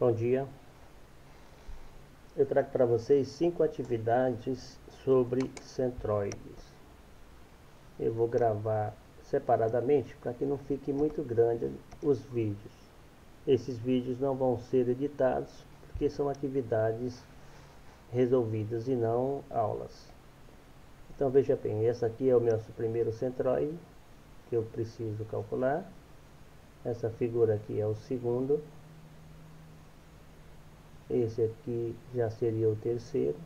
Bom dia, eu trago para vocês 5 atividades sobre centroides. Eu vou gravar separadamente para que não fique muito grande os vídeos. Esses vídeos não vão ser editados porque são atividades resolvidas e não aulas. Então veja bem, essa aqui é o meu primeiro centroide que eu preciso calcular. Essa figura aqui é o segundo. Esse aqui já seria o terceiro.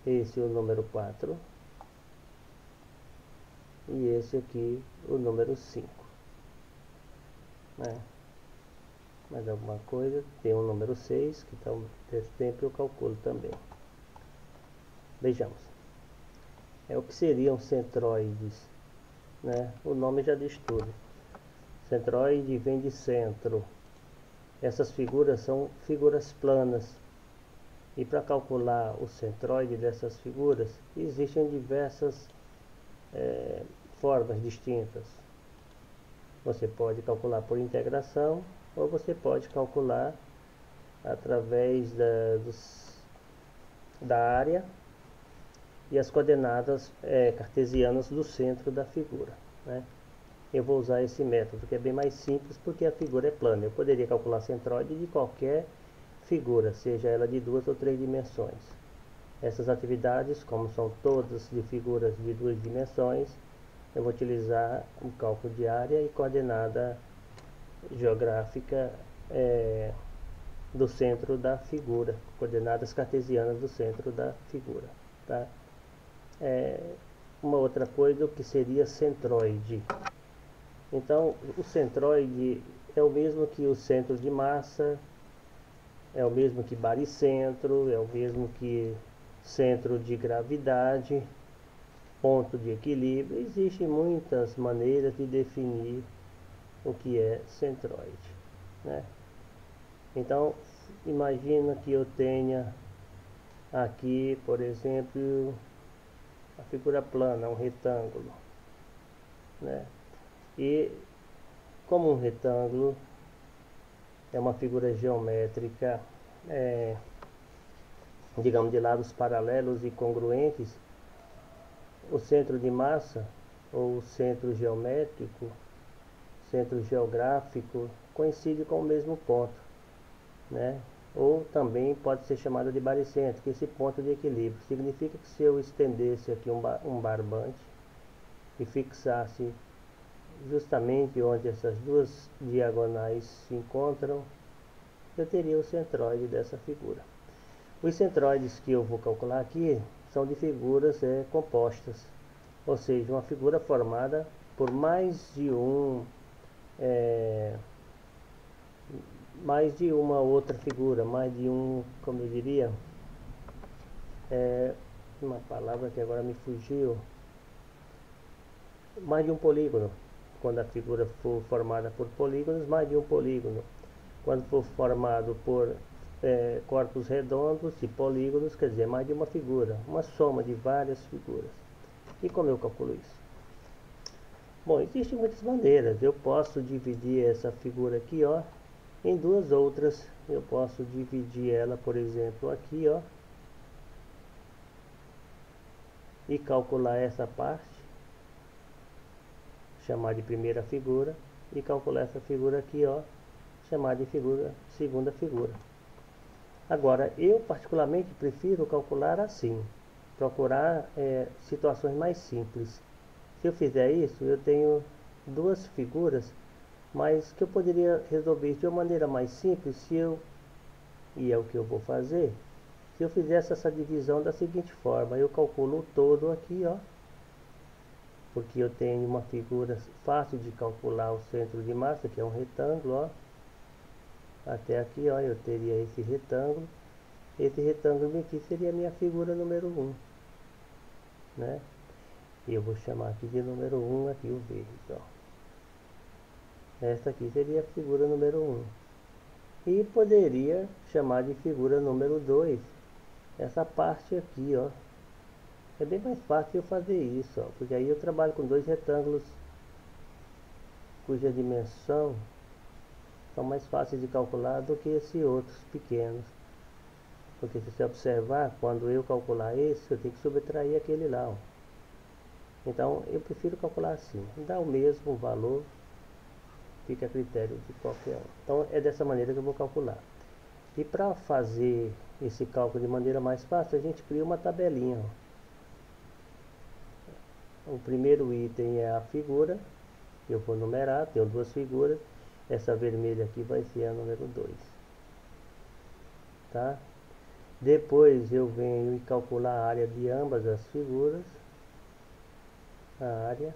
Esse é o número 4. E esse aqui o número 5. Mais alguma coisa? Tem o número 6, que então sempre eu calculo também. Vejamos. O que seriam centroides? O nome já diz tudo. Centroide vem de centro. Essas figuras são figuras planas. E para calcular o centroide dessas figuras, existem diversas formas distintas. Você pode calcular por integração ou você pode calcular através da área e as coordenadas cartesianas do centro da figura. Eu vou usar esse método que é bem mais simples porque a figura é plana. Eu poderia calcular centroide de qualquer figura, seja ela de 2 ou 3 dimensões. Essas atividades, como são todas de figuras de 2 dimensões, eu vou utilizar o cálculo de área e coordenada geográfica do centro da figura, coordenadas cartesianas do centro da figura. Uma outra coisa, o que seria centroide. Então, o centroide é o mesmo que o centro de massa, é o mesmo que baricentro, é o mesmo que centro de gravidade, ponto de equilíbrio. Existem muitas maneiras de definir o que é centroide. Então, imagina que eu tenha aqui, por exemplo, a figura plana, um retângulo. E como um retângulo é uma figura geométrica, digamos, de lados paralelos e congruentes, o centro de massa, ou centro geométrico, centro geográfico, coincide com o mesmo ponto, ou também pode ser chamado de baricentro, que é esse ponto de equilíbrio. Significa que se eu estendesse aqui um barbante e fixasse justamente onde essas duas diagonais se encontram, eu teria o centroide dessa figura. Os centroides que eu vou calcular aqui são de figuras compostas, ou seja, uma figura formada por mais de uma outra figura, mais de como eu diria, uma palavra que agora me fugiu, mais de um polígono. Quando a figura for formada por polígonos, mais de um polígono. Quando for formado por corpos redondos e polígonos, quer dizer, mais de uma figura, uma soma de várias figuras. E como eu calculo isso? Bom, existem muitas maneiras. Eu posso dividir essa figura aqui, em duas outras. Eu posso dividir ela, por exemplo, aqui, e calcular essa parte, chamar de primeira figura, e calcular essa figura aqui, chamar de segunda figura. Agora, eu particularmente prefiro calcular assim, procurar situações mais simples. Se eu fizer isso, eu tenho duas figuras, mas que eu poderia resolver de uma maneira mais simples e é o que eu vou fazer, se eu fizesse essa divisão da seguinte forma: eu calculo o todo aqui, porque eu tenho uma figura fácil de calcular o centro de massa, que é um retângulo, até aqui, eu teria esse retângulo. Esse retângulo aqui seria a minha figura número 1, E eu vou chamar aqui de número 1, aqui o verde, Esta aqui seria a figura número 1. E poderia chamar de figura número 2, essa parte aqui, É bem mais fácil eu fazer isso, porque aí eu trabalho com dois retângulos cuja dimensão são mais fáceis de calcular do que esses outros pequenos. Porque se você observar, quando eu calcular esse, eu tenho que subtrair aquele lá, ó. Então eu prefiro calcular assim, dá o mesmo valor, fica a critério de qualquer um. Então é dessa maneira que eu vou calcular. E para fazer esse cálculo de maneira mais fácil, a gente cria uma tabelinha, ó. O primeiro item é a figura, eu vou numerar, tenho duas figuras. Essa vermelha aqui vai ser a número 2, tá? Depois eu venho e calcular a área de ambas as figuras, a área.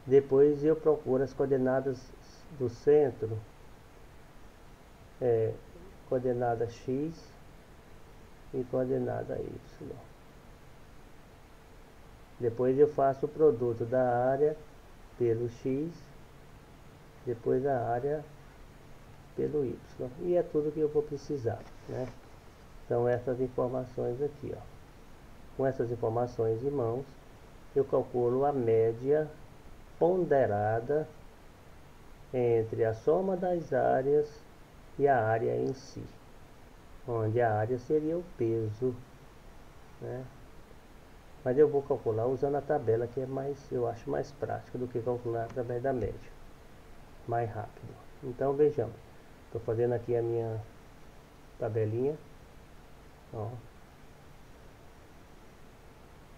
Depois eu procuro as coordenadas do centro, coordenada x e coordenada y. Depois eu faço o produto da área pelo x, depois a área pelo y. E é tudo que eu vou precisar, né? São essas informações aqui, ó. Com essas informações em mãos, eu calculo a média ponderada entre a soma das áreas e a área em si, onde a área seria o peso, né? Mas eu vou calcular usando a tabela, que é mais, eu acho mais prático do que calcular através da média, mais rápido. Então vejamos, estou fazendo aqui a minha tabelinha, ó,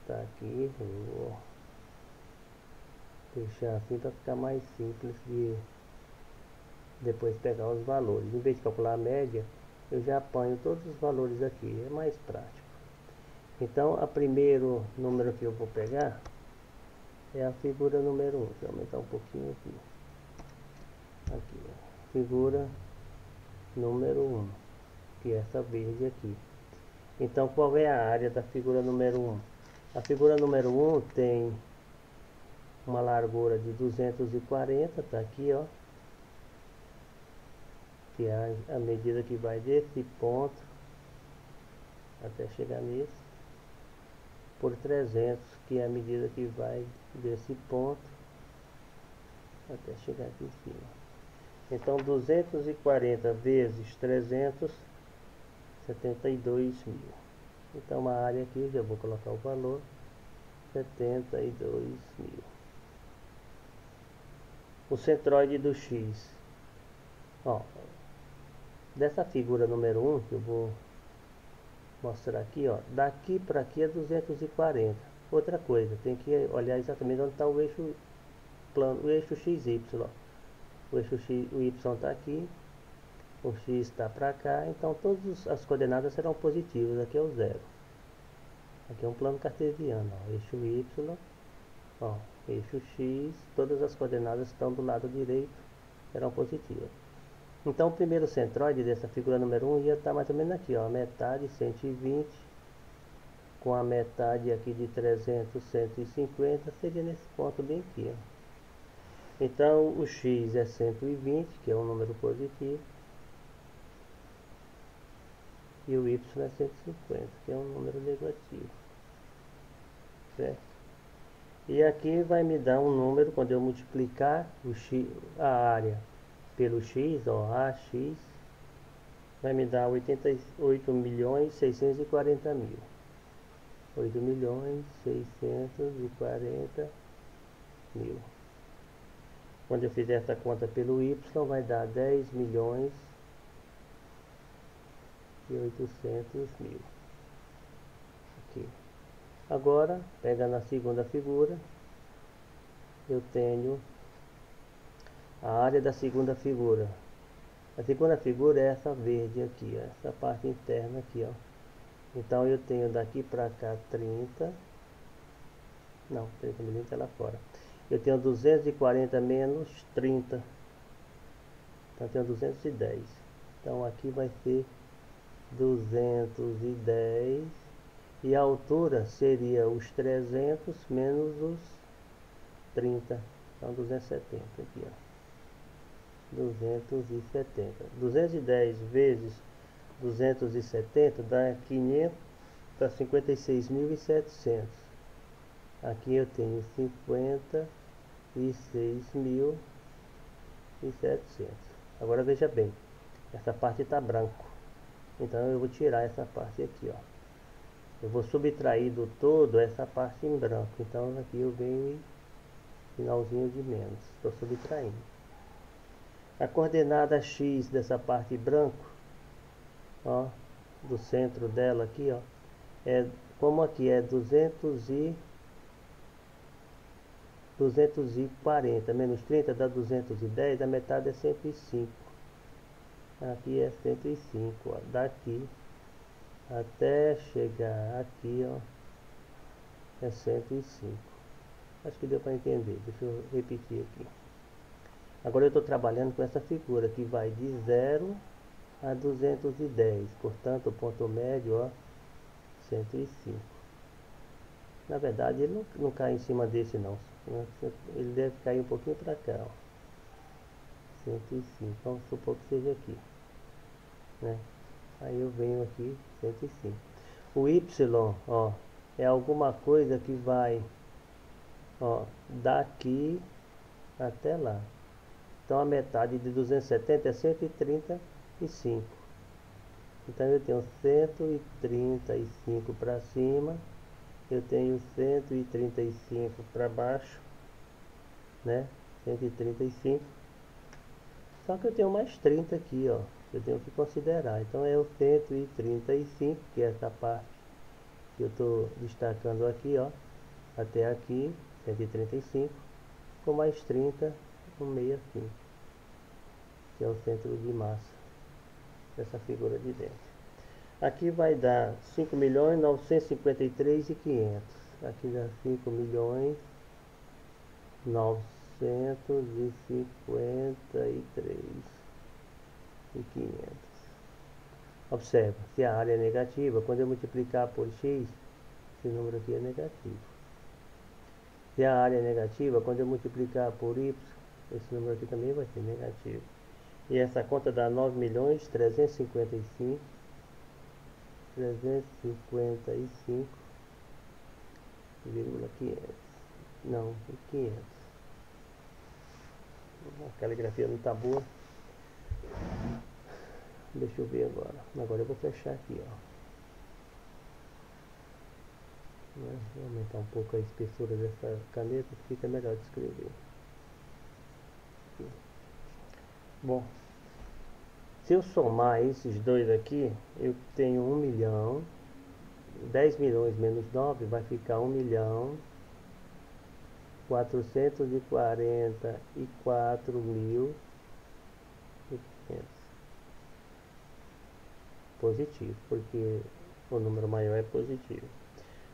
tá aqui, vou deixar assim para ficar mais simples de depois pegar os valores. Em vez de calcular a média, eu já apanho todos os valores aqui, é mais prático. Então, o primeiro número que eu vou pegar é a figura número 1. Deixa eu aumentar um pouquinho aqui. Aqui, ó. Figura número 1, que é essa verde aqui. Então, qual é a área da figura número 1? A figura número 1 tem uma largura de 240, tá aqui, ó. Que é a medida que vai desse ponto até chegar nesse, por 300, que é a medida que vai desse ponto até chegar aqui em cima. Então 240 vezes 300, 72 mil. Então a área aqui, já vou colocar o valor, 72 mil. O centroide do x, ó, dessa figura número 1 que eu vou mostrar aqui, ó, daqui para aqui é 240. Outra coisa, tem que olhar exatamente onde está o eixo plano, o eixo XY. O eixo X, o Y está aqui, o X está para cá, então todas as coordenadas serão positivas. Aqui é o 0. Aqui é um plano cartesiano, ó, eixo Y, ó, eixo X, todas as coordenadas estão do lado direito, serão positivas. Então o primeiro centroide dessa figura número 1 ia estar mais ou menos aqui, ó, metade 120, com a metade aqui de 300, 150, seria nesse ponto bem aqui, ó. Então o x é 120, que é um número positivo, e o y é 150, que é um número negativo, certo? E aqui vai me dar um número, quando eu multiplicar o x, a área pelo x, ó, AX, vai me dar 8.640.000. 8.640.000. Quando eu fizer essa conta pelo y, vai dar 10.800.000. Aqui. Agora, pega na segunda figura, eu tenho a área da segunda figura. A segunda figura é essa verde aqui, ó, essa parte interna aqui, ó. Então eu tenho daqui para cá 30, não, 30 milímetros é lá fora. Eu tenho 240 menos 30, então eu tenho 210. Então aqui vai ser 210, e a altura seria os 300 menos os 30, então 270 aqui, ó. 270. 210 vezes 270 dá 500, dá 56.700. Aqui eu tenho 56.700. Agora veja bem, essa parte está branco, então eu vou tirar essa parte aqui, ó. Eu vou subtrair do todo essa parte em branco, então aqui eu venho finalzinho de menos, estou subtraindo. A coordenada x dessa parte branco, ó, do centro dela aqui, ó, é como aqui é 240 menos 30 dá 210, a metade é 105. Aqui é 105, ó, daqui até chegar aqui, ó, é 105. Acho que deu para entender. Deixa eu repetir aqui. Agora eu estou trabalhando com essa figura que vai de 0 a 210. Portanto, o ponto médio, ó, 105. Na verdade, ele não cai em cima desse não. Ele deve cair um pouquinho para cá, ó. 105. Vamos supor que seja aqui, né? Aí eu venho aqui, 105. O y, ó, é alguma coisa que vai, ó, daqui até lá. Então a metade de 270 é 135. Então eu tenho 135 para cima, eu tenho 135 para baixo, né? 135. Só que eu tenho mais 30 aqui, ó. Eu tenho que considerar. Então é o 135, que é essa parte que eu estou destacando aqui, ó. Até aqui, 135, com mais 30 no meio assim, que é o centro de massa dessa figura de dentro. Aqui vai dar 5.953.500. Aqui dá 5.953.500. Observa, se a área é negativa, quando eu multiplicar por x, esse número aqui é negativo. Se a área é negativa, quando eu multiplicar por y, esse número aqui também vai ser negativo. E essa conta dá 9.355.500. Não, 500. A caligrafia não está boa. Deixa eu ver agora. Agora eu vou fechar aqui, ó. Vou aumentar um pouco a espessura dessa caneta, que fica melhor de escrever. Aqui. Bom, se eu somar esses dois aqui, eu tenho 1 milhão. 10 milhões menos 9 vai ficar 1.444.500. Positivo, porque o número maior é positivo.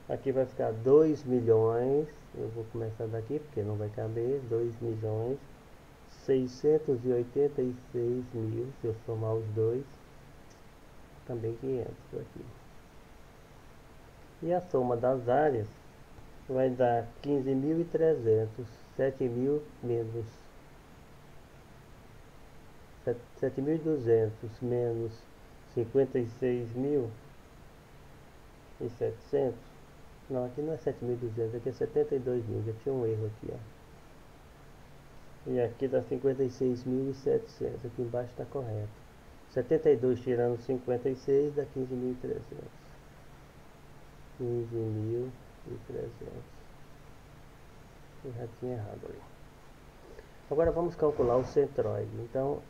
Aqui vai ficar 2 milhões, eu vou começar daqui porque não vai caber, 2.686.000, se eu somar os dois, também 500 aqui. E a soma das áreas vai dar 15.300, 7.000 menos 7.200 menos 56.700. Não, aqui não é 7.200, aqui é 72.000, já tinha um erro aqui, ó. E aqui dá 56.700, aqui embaixo está correto. 72 tirando 56 dá 15.300. 15.300. Eu já tinha errado ali. Agora vamos calcular o centroide. Então,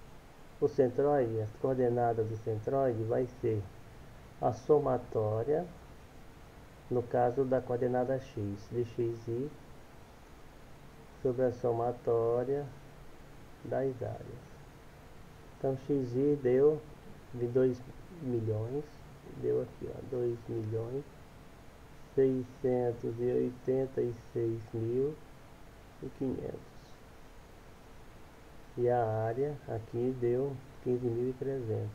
o centroide, as coordenadas do centroide vai ser a somatória, no caso da coordenada x, de xi, sobre a somatória das áreas. Então xi deu de 2 milhões, deu aqui, ó, 2.686.500. E a área aqui deu 15.300.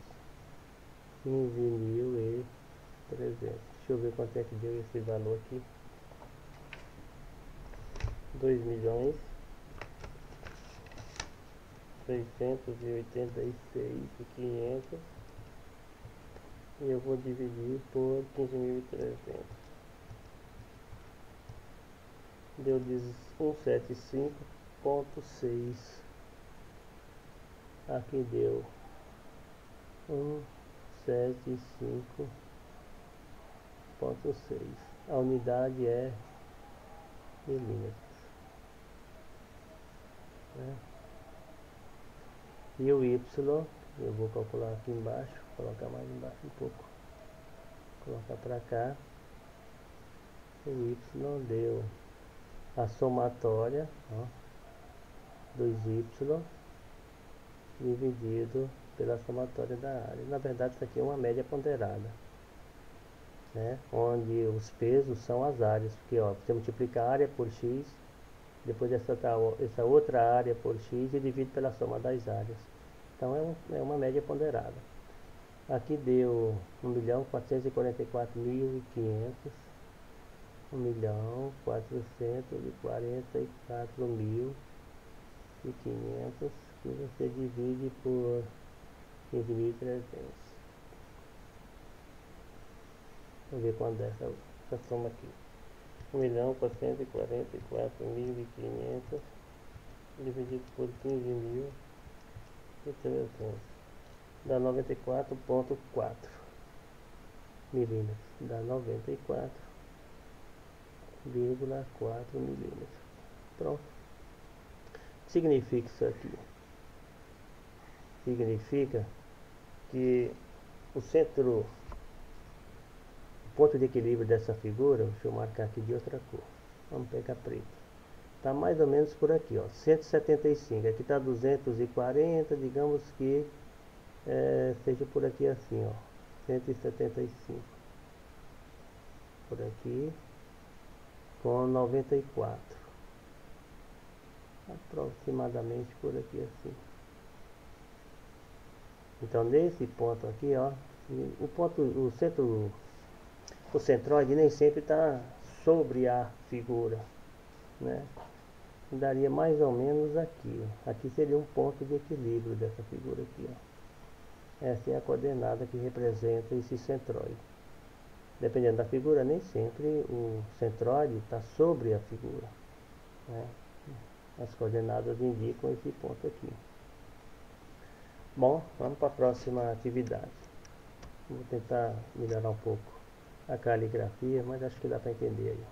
15.300. Deixa eu ver quanto é que deu esse valor aqui. 2.686.500. E eu vou dividir por 15.300. Deu 175,6. Aqui deu 175,6. A unidade é milímetros, né? E o Y, eu vou calcular aqui embaixo, colocar mais embaixo um pouco, colocar para cá. O Y deu a somatória, ó, dos Y dividido pela somatória da área. Na verdade isso aqui é uma média ponderada, né? Onde os pesos são as áreas, porque ó, você multiplica a área por x, depois essa outra área por x e divide pela soma das áreas. Então é uma média ponderada. Aqui deu 1.444.500, 1.444.500, que você divide por 15.300. Vamos ver quando é essa soma aqui. 1.444.500 dividido por 15.300 dá 94,4 milímetros. Dá 94,4 milímetros. Pronto. O que significa isso aqui? Significa que o ponto de equilíbrio dessa figura, deixa eu marcar aqui de outra cor, vamos pegar preto, está mais ou menos por aqui, ó, 175, aqui está 240, digamos que seja por aqui assim, ó, 175, por aqui, com 94, aproximadamente por aqui assim. Então nesse ponto aqui, ó, o centroide nem sempre está sobre a figura, né? Daria mais ou menos aqui, ó. Aqui seria um ponto de equilíbrio dessa figura aqui, ó. Essa é a coordenada que representa esse centroide. Dependendo da figura, nem sempre o centroide está sobre a figura, né? As coordenadas indicam esse ponto aqui. Bom, vamos para a próxima atividade. Vou tentar melhorar um pouco a caligrafia, mas acho que dá para entender aí.